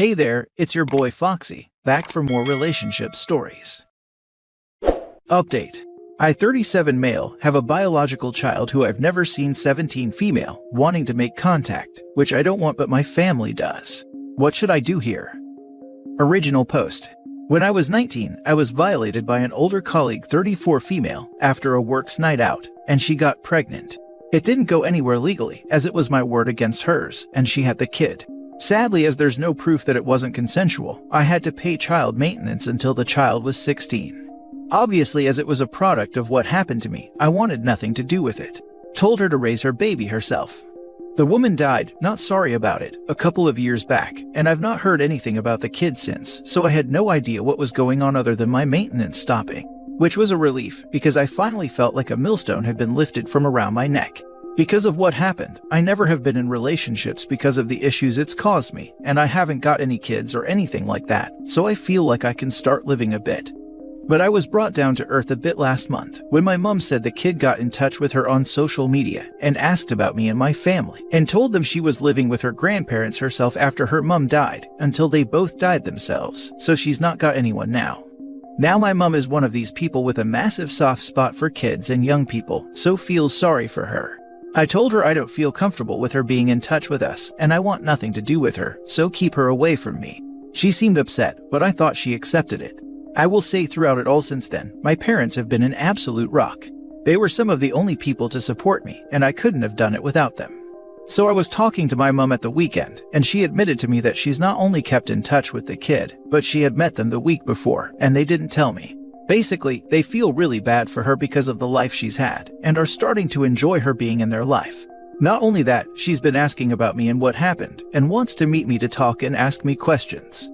Hey there, it's your boy Foxy, back for more relationship stories. Update. I, 37 male, have a biological child who I've never seen, 17 female, wanting to make contact, which I don't want but my family does. What should I do here? Original post. When I was 19, I was violated by an older colleague, 34 female, after a works night out, and she got pregnant. It didn't go anywhere legally, as it was my word against hers, and she had the kid. Sadly, as there's no proof that it wasn't consensual, I had to pay child maintenance until the child was 16. Obviously, as it was a product of what happened to me, I wanted nothing to do with it. Told her to raise her baby herself. The woman died, not sorry about it, a couple of years back, and I've not heard anything about the kid since, so I had no idea what was going on other than my maintenance stopping, which was a relief because I finally felt like a millstone had been lifted from around my neck. Because of what happened, I never have been in relationships because of the issues it's caused me, and I haven't got any kids or anything like that, so I feel like I can start living a bit. But I was brought down to earth a bit last month when my mom said the kid got in touch with her on social media and asked about me and my family, and told them she was living with her grandparents herself after her mom died, until they both died themselves, so she's not got anyone now. Now my mom is one of these people with a massive soft spot for kids and young people, so feels sorry for her. I told her I don't feel comfortable with her being in touch with us, and I want nothing to do with her, so keep her away from me. She seemed upset, but I thought she accepted it. I will say throughout it all since then, my parents have been an absolute rock. They were some of the only people to support me, and I couldn't have done it without them. So I was talking to my mom at the weekend, and she admitted to me that she's not only kept in touch with the kid, but she had met them the week before, and they didn't tell me. Basically, they feel really bad for her because of the life she's had, and are starting to enjoy her being in their life. Not only that, she's been asking about me and what happened, and wants to meet me to talk and ask me questions.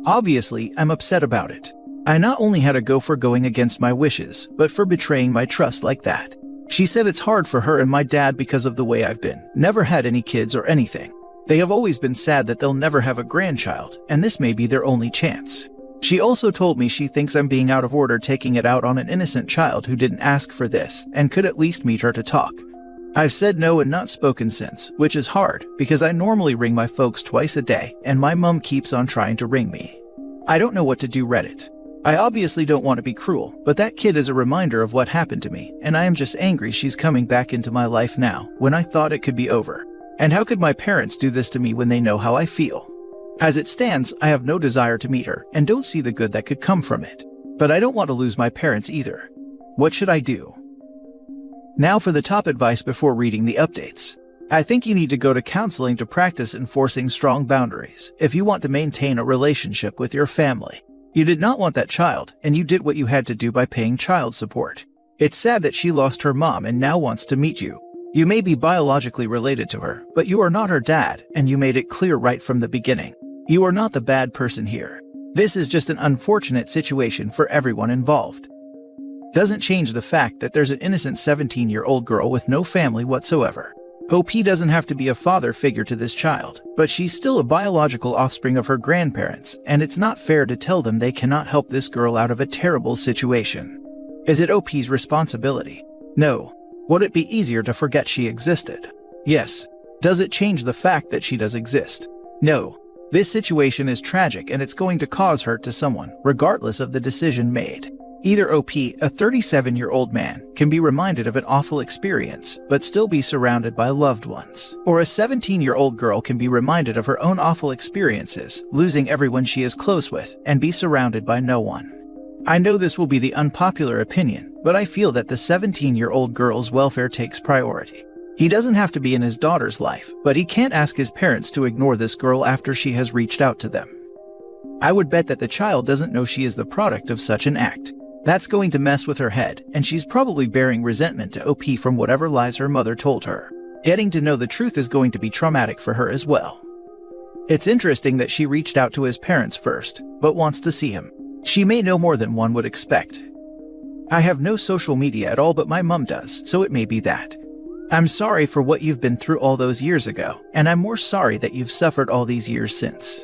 Obviously, I'm upset about it. I not only had to go for going against my wishes, but for betraying my trust like that. She said it's hard for her and my dad because of the way I've been, never had any kids or anything. They have always been sad that they'll never have a grandchild, and this may be their only chance. She also told me she thinks I'm being out of order taking it out on an innocent child who didn't ask for this, and could at least meet her to talk. I've said no and not spoken since, which is hard, because I normally ring my folks twice a day, and my mom keeps on trying to ring me. I don't know what to do. Reddit. I obviously don't want to be cruel, but that kid is a reminder of what happened to me, and I am just angry she's coming back into my life now, when I thought it could be over. And how could my parents do this to me when they know how I feel? As it stands, I have no desire to meet her, and don't see the good that could come from it. But I don't want to lose my parents either. What should I do? Now for the top advice before reading the updates. I think you need to go to counseling to practice enforcing strong boundaries if you want to maintain a relationship with your family. You did not want that child, and you did what you had to do by paying child support. It's sad that she lost her mom and now wants to meet you. You may be biologically related to her, but you are not her dad, and you made it clear right from the beginning. You are not the bad person here. This is just an unfortunate situation for everyone involved. Doesn't change the fact that there's an innocent 17-year-old girl with no family whatsoever. OP doesn't have to be a father figure to this child, but she's still a biological offspring of her grandparents, and it's not fair to tell them they cannot help this girl out of a terrible situation. Is it OP's responsibility? No. Would it be easier to forget she existed? Yes. Does it change the fact that she does exist? No. This situation is tragic and it's going to cause hurt to someone, regardless of the decision made. Either OP, a 37-year-old man, can be reminded of an awful experience, but still be surrounded by loved ones. Or a 17-year-old girl can be reminded of her own awful experiences, losing everyone she is close with, and be surrounded by no one. I know this will be the unpopular opinion, but I feel that the 17-year-old girl's welfare takes priority. He doesn't have to be in his daughter's life, but he can't ask his parents to ignore this girl after she has reached out to them. I would bet that the child doesn't know she is the product of such an act. That's going to mess with her head, and she's probably bearing resentment to OP from whatever lies her mother told her. Getting to know the truth is going to be traumatic for her as well. It's interesting that she reached out to his parents first, but wants to see him. She may know more than one would expect. I have no social media at all, but my mom does, so it may be that. I'm sorry for what you've been through all those years ago, and I'm more sorry that you've suffered all these years since.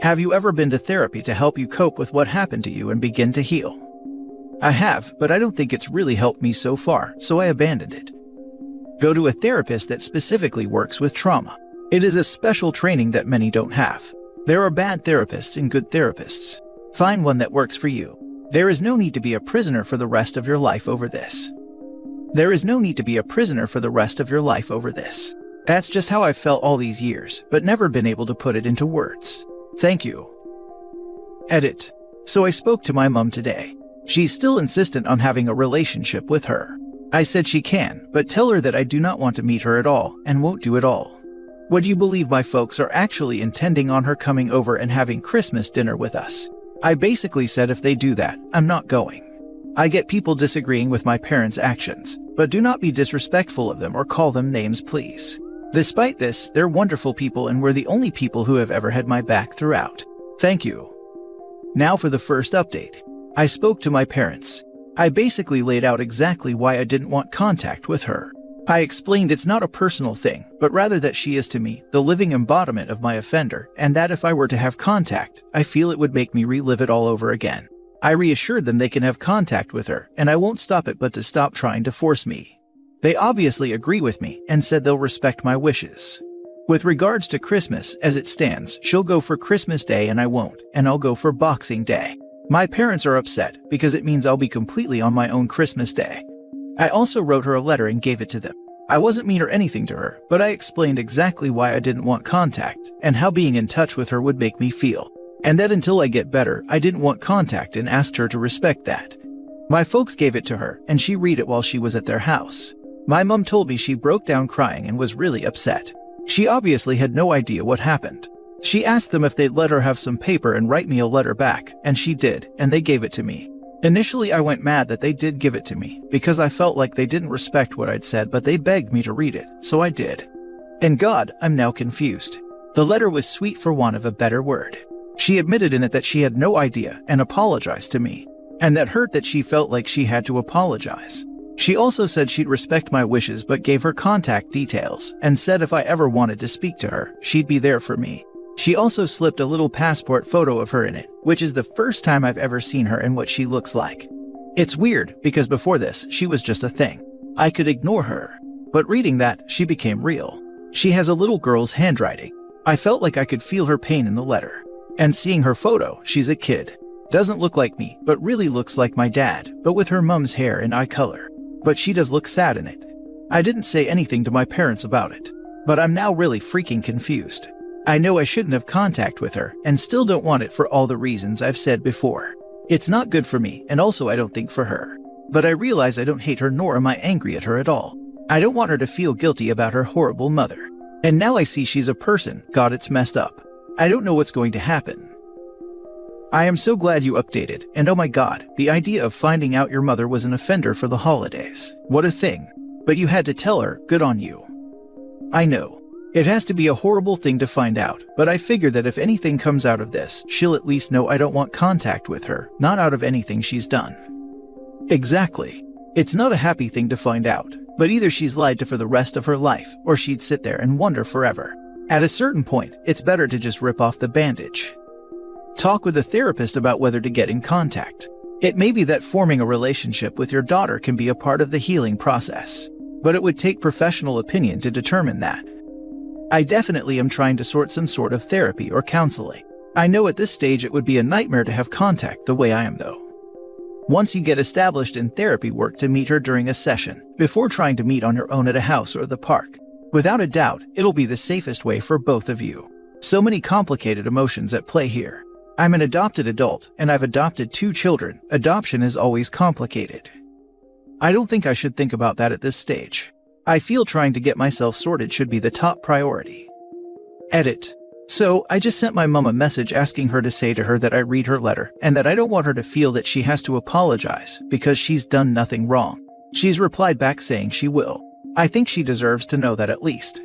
Have you ever been to therapy to help you cope with what happened to you and begin to heal? I have, but I don't think it's really helped me so far, so I abandoned it. Go to a therapist that specifically works with trauma. It is a special training that many don't have. There are bad therapists and good therapists. Find one that works for you. There is no need to be a prisoner for the rest of your life over this. There is no need to be a prisoner for the rest of your life over this. That's just how I've felt all these years, but never been able to put it into words. Thank you. Edit. So I spoke to my mom today. She's still insistent on having a relationship with her. I said she can, but tell her that I do not want to meet her at all and won't do it all. Would you believe my folks are actually intending on her coming over and having Christmas dinner with us? I basically said if they do that, I'm not going. I get people disagreeing with my parents' actions, but do not be disrespectful of them or call them names, please. Despite this, they're wonderful people and we're the only people who have ever had my back throughout. Thank you. Now for the first update. I spoke to my parents. I basically laid out exactly why I didn't want contact with her. I explained it's not a personal thing, but rather that she is to me the living embodiment of my offender, and that if I were to have contact, I feel it would make me relive it all over again. I reassured them they can have contact with her, and I won't stop it but to stop trying to force me. They obviously agree with me and said they'll respect my wishes. With regards to Christmas, as it stands, she'll go for Christmas Day and I won't, and I'll go for Boxing Day. My parents are upset because it means I'll be completely on my own Christmas Day. I also wrote her a letter and gave it to them. I wasn't mean or anything to her, but I explained exactly why I didn't want contact and how being in touch with her would make me feel. And that until I get better, I didn't want contact and asked her to respect that. My folks gave it to her and she read it while she was at their house. My mom told me she broke down crying and was really upset. She obviously had no idea what happened. She asked them if they'd let her have some paper and write me a letter back, and she did, and they gave it to me. Initially I went mad that they did give it to me, because I felt like they didn't respect what I'd said, but they begged me to read it, so I did. And God, I'm now confused. The letter was sweet for want of a better word. She admitted in it that she had no idea and apologized to me, and that hurt that she felt like she had to apologize. She also said she'd respect my wishes but gave her contact details and said if I ever wanted to speak to her, she'd be there for me. She also slipped a little passport photo of her in it, which is the first time I've ever seen her and what she looks like. It's weird because before this, she was just a thing. I could ignore her. But reading that, she became real. She has a little girl's handwriting. I felt like I could feel her pain in the letter. And seeing her photo, she's a kid. Doesn't look like me, but really looks like my dad, but with her mom's hair and eye color. But she does look sad in it. I didn't say anything to my parents about it. But I'm now really freaking confused. I know I shouldn't have contact with her, and still don't want it for all the reasons I've said before. It's not good for me, and also I don't think for her. But I realize I don't hate her nor am I angry at her at all. I don't want her to feel guilty about her horrible mother. And now I see she's a person. God, it's messed up. I don't know what's going to happen. I am so glad you updated, and oh my god, the idea of finding out your mother was an offender for the holidays. What a thing. But you had to tell her, good on you. I know. It has to be a horrible thing to find out, but I figure that if anything comes out of this, she'll at least know I don't want contact with her, not out of anything she's done. Exactly. It's not a happy thing to find out, but either she's lied to for the rest of her life, or she'd sit there and wonder forever. At a certain point, it's better to just rip off the bandage. Talk with a therapist about whether to get in contact. It may be that forming a relationship with your daughter can be a part of the healing process, but it would take professional opinion to determine that. I definitely am trying to sort some sort of therapy or counseling. I know at this stage it would be a nightmare to have contact the way I am though. Once you get established in therapy work to meet her during a session, before trying to meet on your own at a house or the park. Without a doubt, it'll be the safest way for both of you. So many complicated emotions at play here. I'm an adopted adult, and I've adopted 2 children. Adoption is always complicated. I don't think I should think about that at this stage. I feel trying to get myself sorted should be the top priority. Edit. So, I just sent my mom a message asking her to say to her that I read her letter, and that I don't want her to feel that she has to apologize, because she's done nothing wrong. She's replied back saying she will. I think she deserves to know that at least.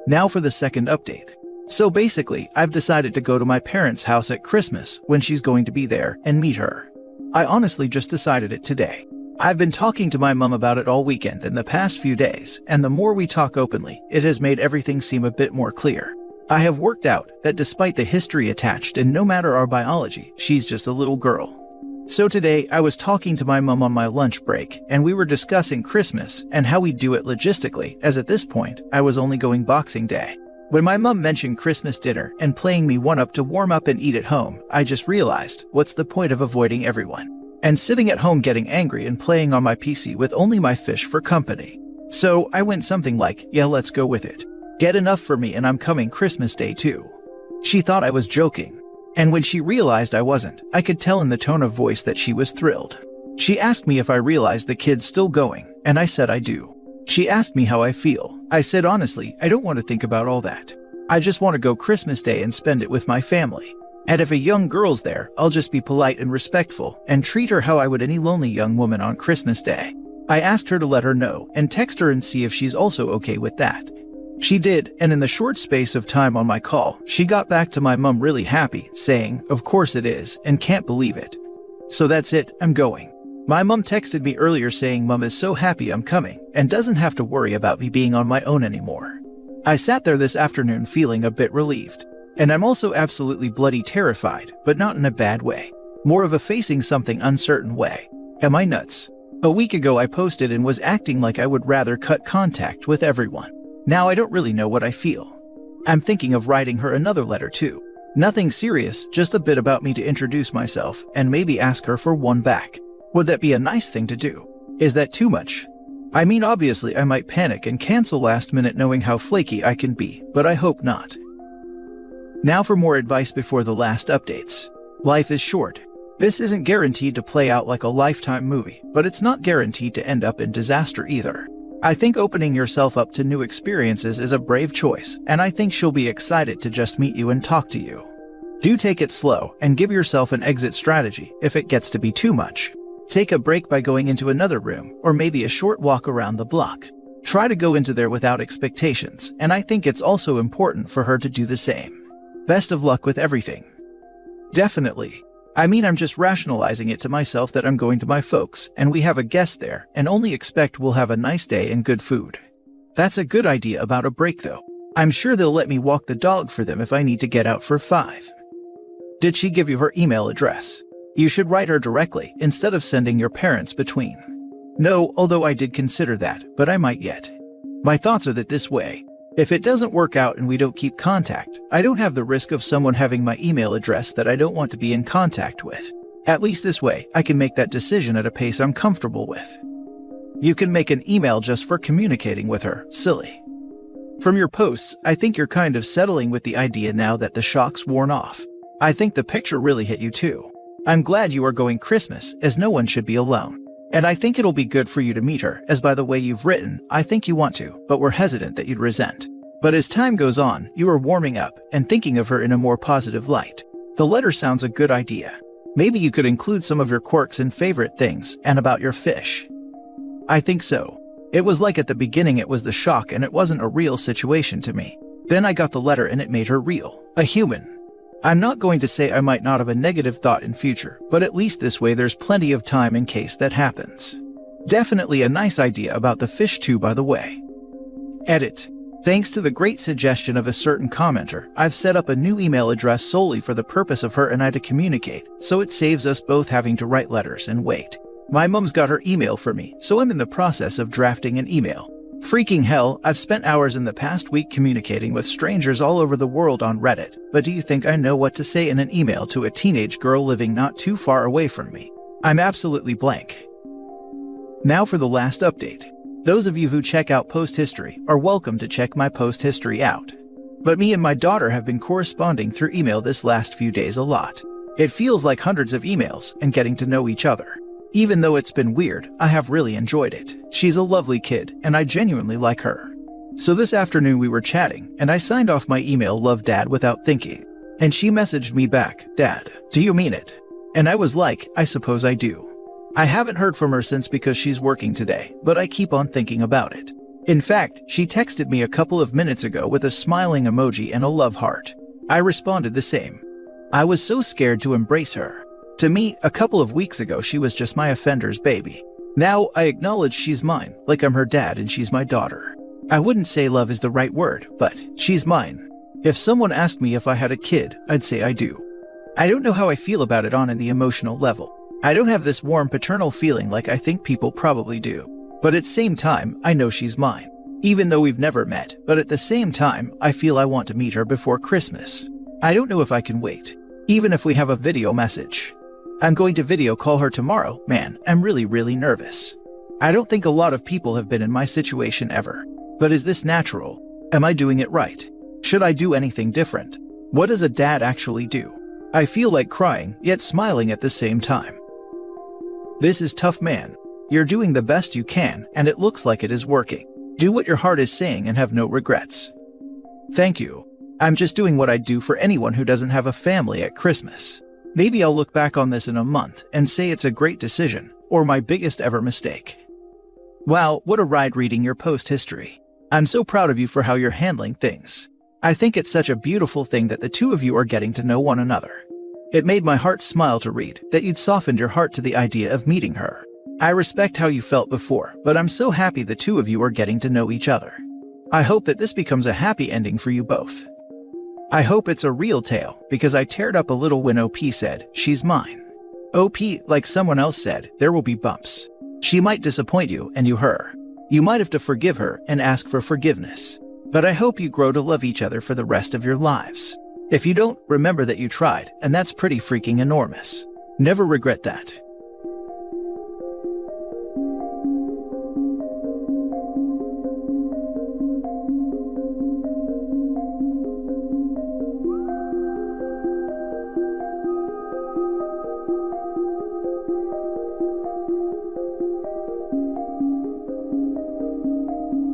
Now for the second update. So basically, I've decided to go to my parents' house at Christmas when she's going to be there and meet her. I honestly just decided it today. I've been talking to my mom about it all weekend and the past few days, and the more we talk openly, it has made everything seem a bit more clear. I have worked out that despite the history attached and no matter our biology, she's just a little girl. So today, I was talking to my mom on my lunch break, and we were discussing Christmas and how we'd do it logistically, as at this point, I was only going Boxing Day. When my mom mentioned Christmas dinner and playing me one up to warm up and eat at home, I just realized, what's the point of avoiding everyone and sitting at home getting angry and playing on my PC with only my fish for company? So I went something like, yeah, let's go with it. Get enough for me and I'm coming Christmas Day too. She thought I was joking. And when she realized I wasn't, I could tell in the tone of voice that she was thrilled. She asked me if I realized the kid's still going, and I said I do. She asked me how I feel. I said honestly, I don't want to think about all that. I just want to go Christmas Day and spend it with my family. And if a young girl's there, I'll just be polite and respectful and treat her how I would any lonely young woman on Christmas Day. I asked her to let her know and text her and see if she's also okay with that. She did, and in the short space of time on my call, she got back to my mom really happy, saying, of course it is, and can't believe it. So that's it, I'm going. My mom texted me earlier saying mom is so happy I'm coming, and doesn't have to worry about me being on my own anymore. I sat there this afternoon feeling a bit relieved. And I'm also absolutely bloody terrified, but not in a bad way. More of a facing something uncertain way. Am I nuts? A week ago I posted and was acting like I would rather cut contact with everyone. Now I don't really know what I feel. I'm thinking of writing her another letter too. Nothing serious, just a bit about me to introduce myself and maybe ask her for one back. Would that be a nice thing to do? Is that too much? I mean, obviously I might panic and cancel last minute knowing how flaky I can be, but I hope not. Now for more advice before the last updates. Life is short. This isn't guaranteed to play out like a Lifetime movie, but it's not guaranteed to end up in disaster either. I think opening yourself up to new experiences is a brave choice, and I think she'll be excited to just meet you and talk to you. Do take it slow and give yourself an exit strategy if it gets to be too much. Take a break by going into another room, or maybe a short walk around the block. Try to go into there without expectations, and I think it's also important for her to do the same. Best of luck with everything. Definitely. I mean, I'm just rationalizing it to myself that I'm going to my folks, and we have a guest there, and only expect we'll have a nice day and good food. That's a good idea about a break though. I'm sure they'll let me walk the dog for them if I need to get out for 5. Did she give you her email address? You should write her directly instead of sending your parents between. No, although I did consider that, but I might yet. My thoughts are that this way, if it doesn't work out and we don't keep contact, I don't have the risk of someone having my email address that I don't want to be in contact with. At least this way, I can make that decision at a pace I'm comfortable with. You can make an email just for communicating with her, silly. From your posts, I think you're kind of settling with the idea now that the shock's worn off. I think the picture really hit you too. I'm glad you are going Christmas, as no one should be alone. And I think it'll be good for you to meet her, as by the way you've written, I think you want to, but we're hesitant that you'd resent. But as time goes on, you are warming up and thinking of her in a more positive light. The letter sounds a good idea. Maybe you could include some of your quirks and favorite things, and about your fish. I think so. It was like at the beginning it was the shock and it wasn't a real situation to me. Then I got the letter and it made her real, a human. I'm not going to say I might not have a negative thought in future, but at least this way there's plenty of time in case that happens. Definitely a nice idea about the fish too, by the way. Edit. Thanks to the great suggestion of a certain commenter, I've set up a new email address solely for the purpose of her and I to communicate, so it saves us both having to write letters and wait. My mom's got her email for me, so I'm in the process of drafting an email. Freaking hell, I've spent hours in the past week communicating with strangers all over the world on Reddit, but do you think I know what to say in an email to a teenage girl living not too far away from me? I'm absolutely blank. Now for the last update. Those of you who check out post history are welcome to check my post history out. But me and my daughter have been corresponding through email this last few days a lot. It feels like hundreds of emails and getting to know each other. Even though it's been weird, I have really enjoyed it. She's a lovely kid, and I genuinely like her. So this afternoon we were chatting, and I signed off my email "Love Dad" without thinking. And she messaged me back, "Dad, do you mean it?" And I was like, I suppose I do. I haven't heard from her since because she's working today, but I keep on thinking about it. In fact, she texted me a couple of minutes ago with a smiling emoji and a love heart. I responded the same. I was so scared to embrace her. To me, a couple of weeks ago she was just my offender's baby. Now I acknowledge she's mine, like I'm her dad and she's my daughter. I wouldn't say love is the right word, but she's mine. If someone asked me if I had a kid, I'd say I do. I don't know how I feel about it on the emotional level. I don't have this warm paternal feeling like I think people probably do. But at the same time, I know she's mine. even though we've never met, but at the same time, I feel I want to meet her before Christmas. I don't know if I can wait, even if we have a video message. I'm going to video call her tomorrow. Man, I'm really nervous. I don't think a lot of people have been in my situation ever. But is this natural? Am I doing it right? Should I do anything different? What does a dad actually do? I feel like crying, yet smiling at the same time. This is tough, man. You're doing the best you can, and it looks like it is working. Do what your heart is saying and have no regrets. Thank you. I'm just doing what I'd do for anyone who doesn't have a family at Christmas. Maybe I'll look back on this in a month and say it's a great decision, or my biggest ever mistake. Wow, what a ride reading your post history. I'm so proud of you for how you're handling things. I think it's such a beautiful thing that the two of you are getting to know one another. It made my heart smile to read that you'd softened your heart to the idea of meeting her. I respect how you felt before, but I'm so happy the two of you are getting to know each other. I hope that this becomes a happy ending for you both. I hope it's a real tale, because I teared up a little when OP said, "She's mine." OP, like someone else said, there will be bumps. She might disappoint you and you her. You might have to forgive her and ask for forgiveness. But I hope you grow to love each other for the rest of your lives. If you don't, remember that you tried, and that's pretty freaking enormous. Never regret that.